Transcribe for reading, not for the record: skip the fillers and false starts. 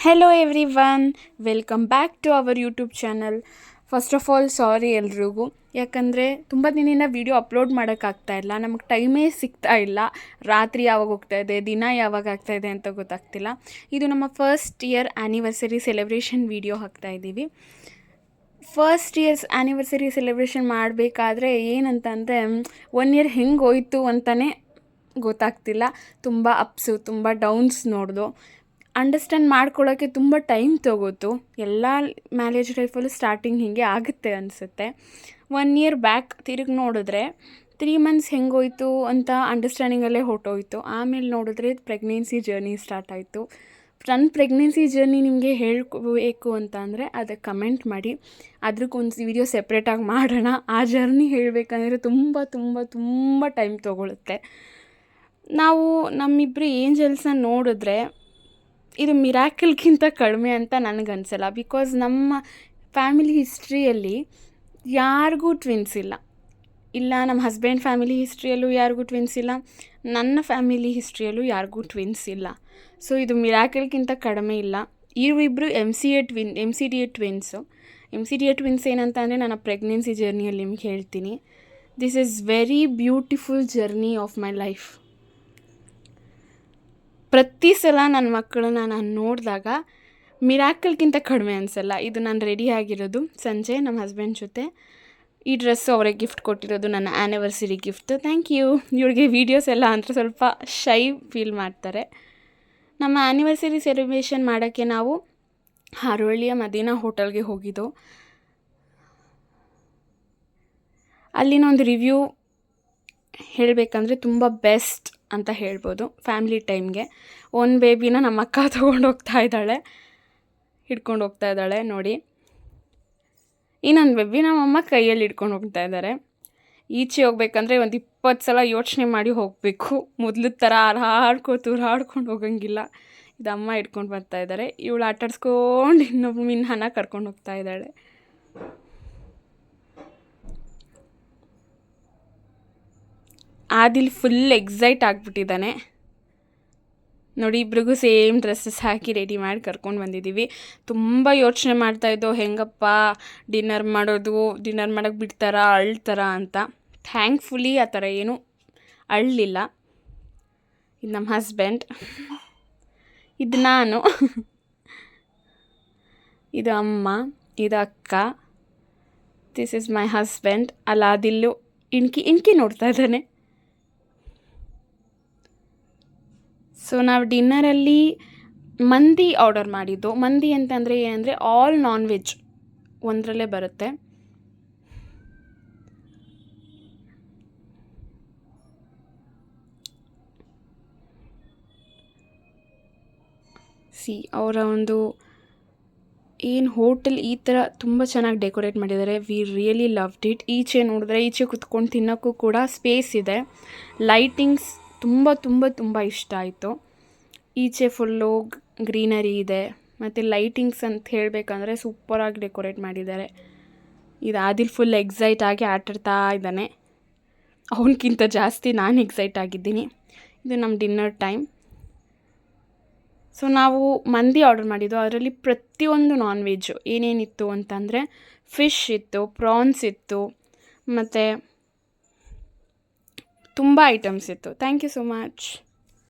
Hello everyone, welcome back to our YouTube channel. First of all sorry ಎಲ್ರಿಗೂ, ಯಾಕಂದರೆ ತುಂಬ ದಿನದಿಂದ video upload ಮಾಡೋಕ್ಕಾಗ್ತಾಯಿಲ್ಲ. ನಮಗೆ ಟೈಮೇ ಸಿಗ್ತಾ ಇಲ್ಲ. ರಾತ್ರಿ ಯಾವಾಗ ಹೋಗ್ತಾಯಿದೆ, ದಿನ ಯಾವಾಗ ಆಗ್ತಾಯಿದೆ ಅಂತ ಗೊತ್ತಾಗ್ತಿಲ್ಲ. ಇದು ನಮ್ಮ first year anniversary celebration video ಹಾಕ್ತಾಯಿದ್ದೀವಿ. ಫಸ್ಟ್ ಇಯರ್ಸ್ ಆ್ಯನಿವರ್ಸರಿ ಸೆಲೆಬ್ರೇಷನ್ ಮಾಡಬೇಕಾದ್ರೆ ಏನಂತಂದರೆ 1 ಇಯರ್ ಹೆಂಗೆ ಹೋಯ್ತು ಅಂತಲೇ ಗೊತ್ತಾಗ್ತಿಲ್ಲ. ತುಂಬ ಅಪ್ಸು, ತುಂಬ ಡೌನ್ಸ್ ನೋಡ್ದು. ಅಂಡರ್ಸ್ಟ್ಯಾಂಡ್ ಮಾಡ್ಕೊಳ್ಳೋಕ್ಕೆ ತುಂಬ ಟೈಮ್ ತೊಗೋತು. ಎಲ್ಲ ಮ್ಯಾರೇಜ್ ಲೈಫಲ್ಲೂ ಸ್ಟಾರ್ಟಿಂಗ್ ಹೀಗೆ ಆಗುತ್ತೆ ಅನಿಸುತ್ತೆ. 1 ಇಯರ್ ಬ್ಯಾಕ್ ತಿರುಗಿ ನೋಡಿದ್ರೆ 3 ಮಂತ್ಸ್ ಹೆಂಗೋಯ್ತು ಅಂತ ಅಂಡರ್ಸ್ಟ್ಯಾಂಡಿಂಗಲ್ಲೇ ಹೊರ್ಟೋಯ್ತು. ಆಮೇಲೆ ನೋಡಿದ್ರೆ ಪ್ರೆಗ್ನೆನ್ಸಿ ಜರ್ನಿ ಸ್ಟಾರ್ಟ್ ಆಯಿತು. ನನ್ನ ಪ್ರೆಗ್ನೆನ್ಸಿ ಜರ್ನಿ ನಿಮಗೆ ಹೇಳಬೇಕು ಅಂತ ಅಂದರೆ ಅದಕ್ಕೆ ಕಮೆಂಟ್ ಮಾಡಿ. ಅದಕ್ಕೊಂದು ವಿಡಿಯೋ ಸೆಪ್ರೇಟಾಗಿ ಮಾಡೋಣ. ಆ ಜರ್ನಿ ಹೇಳಬೇಕಂದ್ರೆ ತುಂಬ ತುಂಬ ತುಂಬ ಟೈಮ್ ತೊಗೊಳುತ್ತೆ. ನಾವು ನಮ್ಮಿಬ್ಬರು ಏಂಜಲ್ಸ್ನ ನೋಡಿದ್ರೆ ಇದು ಮಿರಾಕಲ್ಗಿಂತ ಕಡಿಮೆ ಅಂತ ನನಗನ್ಸಲ್ಲ. ಬಿಕಾಸ್ ನಮ್ಮ ಫ್ಯಾಮಿಲಿ ಹಿಸ್ಟ್ರಿಯಲ್ಲಿ ಯಾರಿಗೂ ಟ್ವಿನ್ಸ್ ಇಲ್ಲ. ನಮ್ಮ ಹಸ್ಬೆಂಡ್ ಫ್ಯಾಮಿಲಿ ಹಿಸ್ಟ್ರಿಯಲ್ಲೂ ಯಾರಿಗೂ ಟ್ವಿನ್ಸ್ ಇಲ್ಲ, ನನ್ನ ಫ್ಯಾಮಿಲಿ ಹಿಸ್ಟ್ರಿಯಲ್ಲೂ ಯಾರಿಗೂ ಟ್ವಿನ್ಸ್ ಇಲ್ಲ. ಸೊ ಇದು ಮಿರಾಕಲ್ಗಿಂತ ಕಡಿಮೆ ಇಲ್ಲ. ಇವಿಬ್ಬರು M C D A twins. M C D A twins ಏನಂತ ಅಂದರೆ ನನ್ನ ಪ್ರೆಗ್ನೆನ್ಸಿ ಜರ್ನಿಯಲ್ಲಿ ನಿಮ್ಗೆ ಹೇಳ್ತೀನಿ. This is very beautiful journey of my life. ಪ್ರತಿ ಸಲ ನನ್ನ ಮಕ್ಕಳನ್ನ ನಾನು ನೋಡಿದಾಗ ಮಿರಾಕಲ್ಗಿಂತ ಕಡಿಮೆ ಅನಿಸಲ್ಲ. ಇದು ನಾನು ರೆಡಿ ಆಗಿರೋದು ಸಂಜೆ ನಮ್ಮ ಹಸ್ಬೆಂಡ್ ಜೊತೆ. ಈ ಡ್ರೆಸ್ಸು ಅವರಿಗೆ ಗಿಫ್ಟ್ ಕೊಟ್ಟಿರೋದು ನನ್ನ ಆ್ಯನಿವರ್ಸರಿ ಗಿಫ್ಟು. Thank you. ಇವಳಿಗೆ ವೀಡಿಯೋಸ್ ಎಲ್ಲ ಅಂದರೆ ಸ್ವಲ್ಪ ಶೈ ಫೀಲ್ ಮಾಡ್ತಾರೆ. ನಮ್ಮ ಆ್ಯನಿವರ್ಸರಿ ಸೆಲೆಬ್ರೇಷನ್ ಮಾಡೋಕ್ಕೆ ನಾವು ಹಾರೋಹಳ್ಳಿಯ ಮದೀನಾ ಹೋಟೆಲ್ಗೆ ಹೋಗಿದ್ದು. ಅಲ್ಲಿನ ಒಂದು ರಿವ್ಯೂ ಹೇಳಬೇಕಂದ್ರೆ ತುಂಬ ಬೆಸ್ಟ್ ಅಂತ ಹೇಳ್ಬೋದು. ಫ್ಯಾಮಿಲಿ ಟೈಮ್ಗೆ ಒಂದು ಬೇಬಿನ ನಮ್ಮ ಅಕ್ಕ ಹಿಡ್ಕೊಂಡು ಹೋಗ್ತಾ ಇದ್ದಾಳೆ ನೋಡಿ. ಇನ್ನೊಂದು ಬೇಬಿ ನಮ್ಮಮ್ಮ ಕೈಯಲ್ಲಿ ಹಿಡ್ಕೊಂಡು ಹೋಗ್ತಾ ಇದ್ದಾರೆ. ಈಚೆ ಹೋಗ್ಬೇಕಂದ್ರೆ ಒಂದು 20 ಸಲ ಯೋಚನೆ ಮಾಡಿ ಹೋಗಬೇಕು. ಮೊದಲು ಥರ ಹಾಡ್ಕೊಂಡು ಹೋಗಂಗಿಲ್ಲ. ಇದು ಅಮ್ಮ ಹಿಡ್ಕೊಂಡು ಬರ್ತಾ ಇದ್ದಾರೆ. ಇವಳು ಆಟಾಡ್ಸ್ಕೊಂಡು ಇನ್ನೊಬ್ಬ ಮಿನ್ಹನ ಕರ್ಕೊಂಡು ಹೋಗ್ತಾ ಇದ್ದಾಳೆ. ಆದಿಲ್ ಫುಲ್ ಎಕ್ಸೈಟ್ ಆಗಿಬಿಟ್ಟಿದ್ದಾನೆ ನೋಡಿ. ಇಬ್ರಿಗೂ ಸೇಮ್ ಡ್ರೆಸ್ಸಸ್ ಹಾಕಿ ರೆಡಿ ಮಾಡಿ ಕರ್ಕೊಂಡು ಬಂದಿದ್ದೀವಿ. ತುಂಬ ಯೋಚನೆ ಮಾಡ್ತಾಯಿದ್ದೋ ಹೆಂಗಪ್ಪ ಡಿನ್ನರ್ ಮಾಡೋಕ್ಕೆ ಬಿಡ್ತಾರಾ, ಅಳ್ತಾರಾ ಅಂತ. ಥ್ಯಾಂಕ್ಫುಲಿ ಆ ಥರ ಏನೂ ಅಳಲಿಲ್ಲ. ಇದು ನಮ್ಮ ಹಸ್ಬೆಂಡ್, ಇದು ನಾನು, ಇದು ಅಮ್ಮ, ಇದು ಅಕ್ಕ. This is my husband. ಅಲ್ಲ ಆದಿಲ್ಲು ಇಣ್ಕಿ ನೋಡ್ತಾ ಇದ್ದಾನೆ. ಸೊ ನಾವು ಡಿನ್ನರಲ್ಲಿ ಮಂದಿ ಆರ್ಡರ್ ಮಾಡಿದ್ದು. ಮಂದಿ ಅಂತಂದರೆ ಏನಂದರೆ ಆಲ್ ನಾನ್ ವೆಜ್ ಒಂದರಲ್ಲೇ ಬರುತ್ತೆ. ಅವರ ಒಂದು ಹೋಟೆಲ್ ಈ ಥರ ತುಂಬ ಚೆನ್ನಾಗಿ ಡೆಕೋರೇಟ್ ಮಾಡಿದ್ದಾರೆ. We really loved it. ಈಚೆ ನೋಡಿದ್ರೆ ಈಚೆ ಕುತ್ಕೊಂಡು ತಿನ್ನೋಕ್ಕೂ ಕೂಡ ಸ್ಪೇಸ್ ಇದೆ. ಲೈಟಿಂಗ್ಸ್ ತುಂಬ ತುಂಬ ತುಂಬ ಇಷ್ಟ ಆಯಿತು. ಈಚೆ ಫುಲ್ಲು ಗ್ರೀನರಿ ಇದೆ ಮತ್ತು ಲೈಟಿಂಗ್ಸ್ ಅಂತ ಹೇಳಬೇಕಂದ್ರೆ ಸೂಪರಾಗಿ ಡೆಕೋರೇಟ್ ಮಾಡಿದ್ದಾರೆ. ಇದು ಆದಿಲ್ ಫುಲ್ ಎಕ್ಸೈಟ್ ಆಗಿ ಆಟಾಡ್ತಾ ಇದ್ದಾನೆ. ಅವನಕ್ಕಿಂತ ಜಾಸ್ತಿ ನಾನು ಎಕ್ಸೈಟ್ ಆಗಿದ್ದೀನಿ. ಇದು ನಮ್ಮ ಡಿನ್ನರ್ ಟೈಮ್. ಸೊ ನಾವು ಮಂದಿ ಆರ್ಡರ್ ಮಾಡಿದ್ದು. ಅದರಲ್ಲಿ ಪ್ರತಿಯೊಂದು ನಾನ್ ವೆಜ್ಜು ಏನೇನಿತ್ತು ಅಂತಂದರೆ ಫಿಶ್ ಇತ್ತು, ಪ್ರಾನ್ಸ್ ಇತ್ತು ಮತ್ತು ತುಂಬ ಐಟಮ್ಸ್ ಇತ್ತು. Thank you so much.